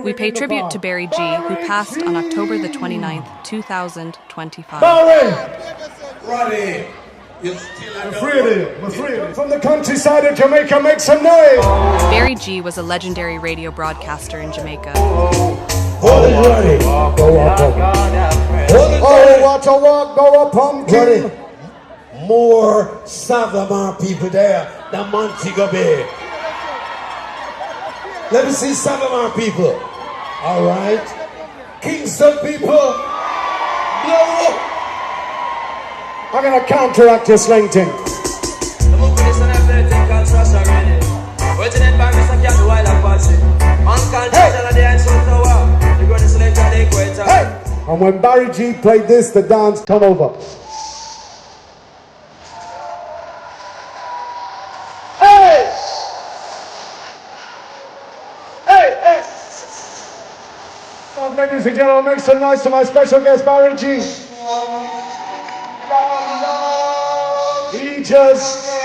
We pay tribute to Barry G, who passed on October the 29th, 2025. Barry! Roddy! We're free of it. We're free of it. From the countryside of Jamaica, make some noise! Barry G was a legendary radio broadcaster in Jamaica. Hold it, Roddy. Go up, oh, what a walk, go up, pumpkin. More Savamar people there than Montego Bay. Let me see Savamar people. All right. Kingston people. Blow up. I'm going to counteract your slang thing. Hey! And when Barry G played this, the dance come over. Hey! Hey! Hey! Oh, ladies and gentlemen, make some noise to my special guest, Barry G. He just